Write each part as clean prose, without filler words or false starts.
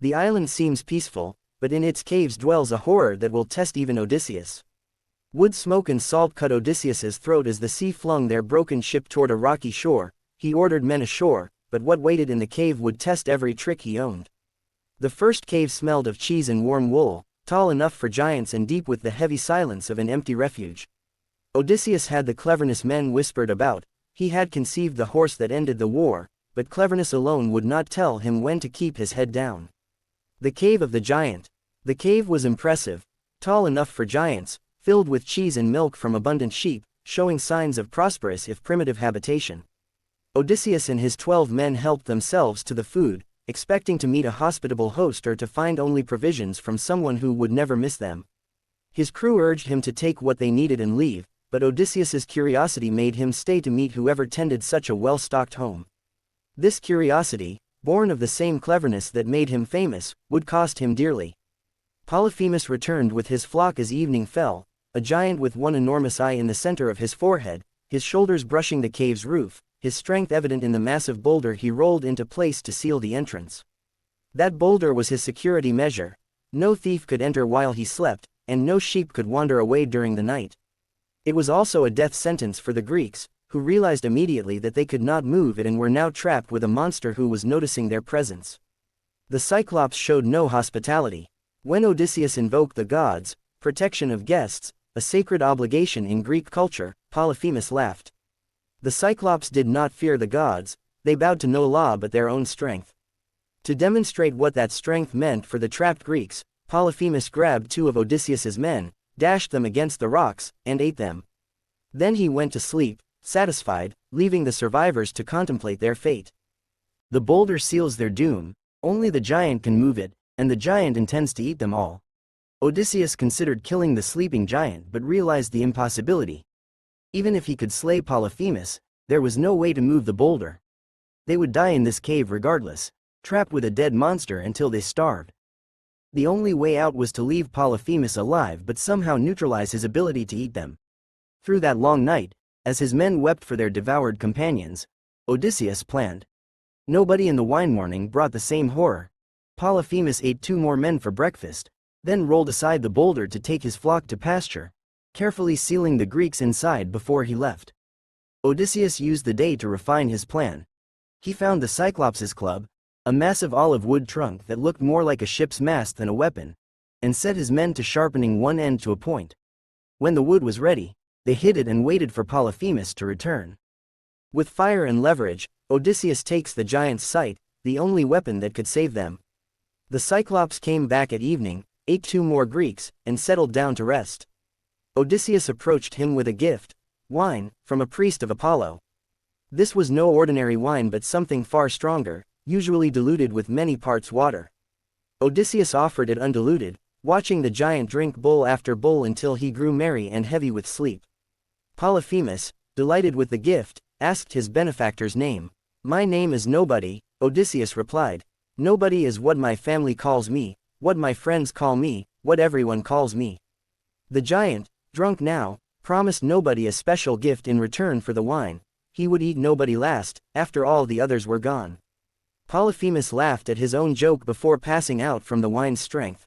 The island seems peaceful, but in its caves dwells a horror that will test even Odysseus. Wood smoke and salt cut Odysseus's throat as the sea flung their broken ship toward a rocky shore. He ordered men ashore, but what waited in the cave would test every trick he owned. The first cave smelled of cheese and warm wool, tall enough for giants and deep with the heavy silence of an empty refuge. Odysseus had the cleverness men whispered about. He had conceived the horse that ended the war, but cleverness alone would not tell him when to keep his head down. The cave of the giant. The cave was impressive, tall enough for giants, filled with cheese and milk from abundant sheep, showing signs of prosperous if primitive habitation. Odysseus and his 12 men helped themselves to the food, expecting to meet a hospitable host or to find only provisions from someone who would never miss them. His crew urged him to take what they needed and leave, but Odysseus's curiosity made him stay to meet whoever tended such a well-stocked home. This curiosity, born of the same cleverness that made him famous, would cost him dearly. Polyphemus returned with his flock as evening fell, a giant with one enormous eye in the center of his forehead, his shoulders brushing the cave's roof, his strength evident in the massive boulder he rolled into place to seal the entrance. That boulder was his security measure. No thief could enter while he slept, and no sheep could wander away during the night. It was also a death sentence for the Greeks, who realized immediately that they could not move it and were now trapped with a monster who was noticing their presence. The Cyclops showed no hospitality. When Odysseus invoked the gods, protection of guests, a sacred obligation in Greek culture, Polyphemus laughed. The Cyclops did not fear the gods, they bowed to no law but their own strength. To demonstrate what that strength meant for the trapped Greeks, Polyphemus grabbed 2 of Odysseus's men, dashed them against the rocks, and ate them. Then he went to sleep, satisfied, leaving the survivors to contemplate their fate. The boulder seals their doom, only the giant can move it, and the giant intends to eat them all. Odysseus considered killing the sleeping giant but realized the impossibility. Even if he could slay Polyphemus, there was no way to move the boulder. They would die in this cave regardless, trapped with a dead monster until they starved. The only way out was to leave Polyphemus alive but somehow neutralize his ability to eat them. Through that long night, as his men wept for their devoured companions, Odysseus planned. Nobody in the wine morning brought the same horror. Polyphemus ate 2 more men for breakfast, then rolled aside the boulder to take his flock to pasture, carefully sealing the Greeks inside before he left. Odysseus used the day to refine his plan. He found the Cyclops' club, a massive olive wood trunk that looked more like a ship's mast than a weapon, and set his men to sharpening one end to a point. When the wood was ready, they hid it and waited for Polyphemus to return. With fire and leverage, Odysseus takes the giant's sight, the only weapon that could save them. The Cyclops came back at evening, ate 2 more Greeks, and settled down to rest. Odysseus approached him with a gift, wine, from a priest of Apollo. This was no ordinary wine but something far stronger, usually diluted with many parts water. Odysseus offered it undiluted, watching the giant drink bowl after bowl until he grew merry and heavy with sleep. Polyphemus, delighted with the gift, asked his benefactor's name. "My name is Nobody," Odysseus replied. "Nobody is what my family calls me, what my friends call me, what everyone calls me." The giant, drunk now, promised Nobody a special gift in return for the wine. He would eat Nobody last, after all the others were gone. Polyphemus laughed at his own joke before passing out from the wine's strength.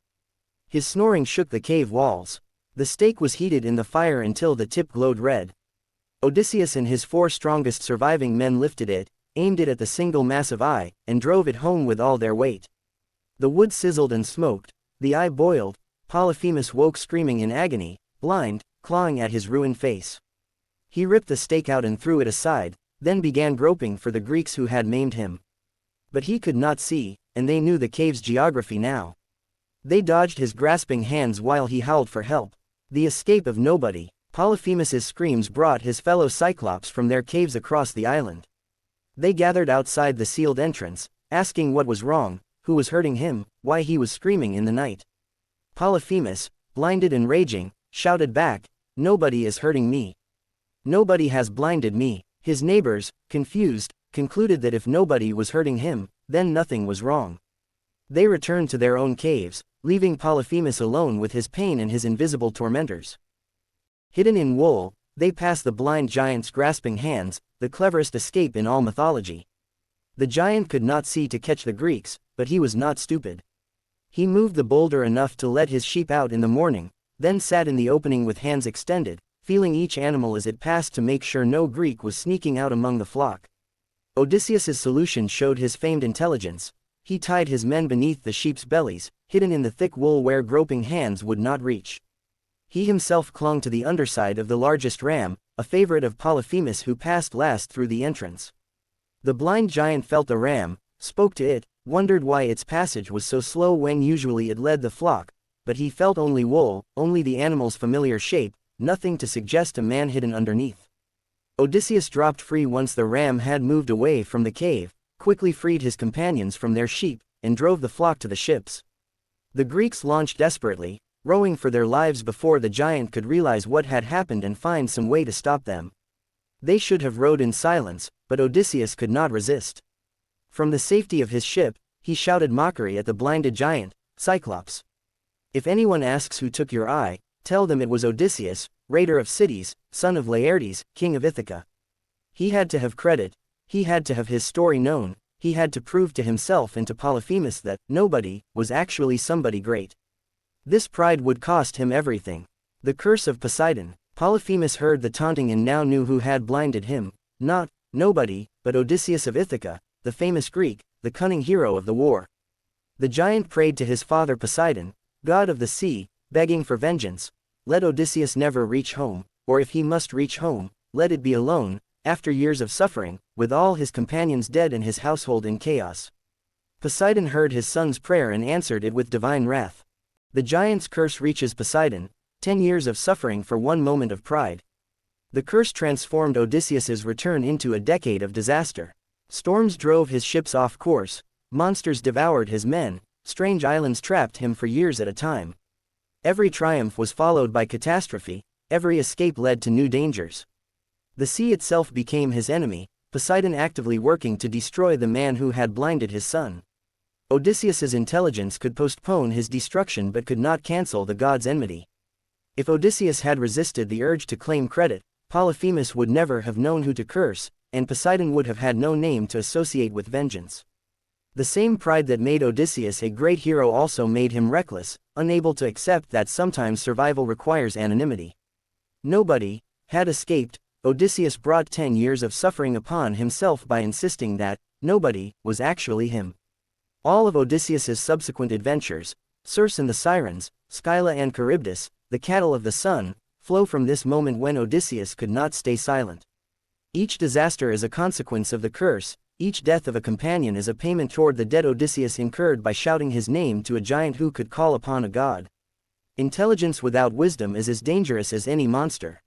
His snoring shook the cave walls. The steak was heated in the fire until the tip glowed red. Odysseus and his 4 strongest surviving men lifted it, aimed it at the single massive eye, and drove it home with all their weight. The wood sizzled and smoked, the eye boiled. Polyphemus woke screaming in agony, blind, clawing at his ruined face. He ripped the stake out and threw it aside, then began groping for the Greeks who had maimed him. But he could not see, and they knew the cave's geography now. They dodged his grasping hands while he howled for help. The escape of Nobody. Polyphemus's screams brought his fellow Cyclops from their caves across the island. They gathered outside the sealed entrance, asking what was wrong, who was hurting him, why he was screaming in the night. Polyphemus, blinded and raging, shouted back, "Nobody is hurting me. Nobody has blinded me." His neighbors, confused, concluded that if nobody was hurting him, then nothing was wrong. They returned to their own caves, leaving Polyphemus alone with his pain and his invisible tormentors. Hidden in wool, they passed the blind giant's grasping hands, the cleverest escape in all mythology. The giant could not see to catch the Greeks, but he was not stupid. He moved the boulder enough to let his sheep out in the morning, then sat in the opening with hands extended, feeling each animal as it passed to make sure no Greek was sneaking out among the flock. Odysseus's solution showed his famed intelligence. He tied his men beneath the sheep's bellies, hidden in the thick wool where groping hands would not reach. He himself clung to the underside of the largest ram, a favorite of Polyphemus who passed last through the entrance. The blind giant felt the ram, spoke to it, wondered why its passage was so slow when usually it led the flock, but he felt only wool, only the animal's familiar shape, nothing to suggest a man hidden underneath. Odysseus dropped free once the ram had moved away from the cave, quickly freed his companions from their sheep, and drove the flock to the ships. The Greeks launched desperately, rowing for their lives before the giant could realize what had happened and find some way to stop them. They should have rowed in silence, but Odysseus could not resist. From the safety of his ship, he shouted mockery at the blinded giant, Cyclops. If anyone asks who took your eye, tell them it was Odysseus, raider of cities, son of Laertes, king of Ithaca. He had to have credit, he had to have his story known, he had to prove to himself and to Polyphemus that nobody was actually somebody great. This pride would cost him everything. The curse of Poseidon. Polyphemus heard the taunting and now knew who had blinded him, not nobody, but Odysseus of Ithaca, the famous Greek, the cunning hero of the war. The giant prayed to his father Poseidon, god of the sea, begging for vengeance. Let Odysseus never reach home, or if he must reach home, let it be alone, after years of suffering, with all his companions dead and his household in chaos. Poseidon heard his son's prayer and answered it with divine wrath. The giant's curse reaches Poseidon, 10 years of suffering for one moment of pride. The curse transformed Odysseus's return into a decade of disaster. Storms drove his ships off course, monsters devoured his men, strange islands trapped him for years at a time. Every triumph was followed by catastrophe, every escape led to new dangers. The sea itself became his enemy, Poseidon actively working to destroy the man who had blinded his son. Odysseus's intelligence could postpone his destruction but could not cancel the god's enmity. If Odysseus had resisted the urge to claim credit, Polyphemus would never have known who to curse, and Poseidon would have had no name to associate with vengeance. The same pride that made Odysseus a great hero also made him reckless, unable to accept that sometimes survival requires anonymity. Nobody had escaped. Odysseus brought 10 years of suffering upon himself by insisting that nobody was actually him. All of Odysseus's subsequent adventures, Circe and the Sirens, Scylla and Charybdis, the cattle of the sun, flow from this moment when Odysseus could not stay silent. Each disaster is a consequence of the curse, each death of a companion is a payment toward the debt Odysseus incurred by shouting his name to a giant who could call upon a god. Intelligence without wisdom is as dangerous as any monster.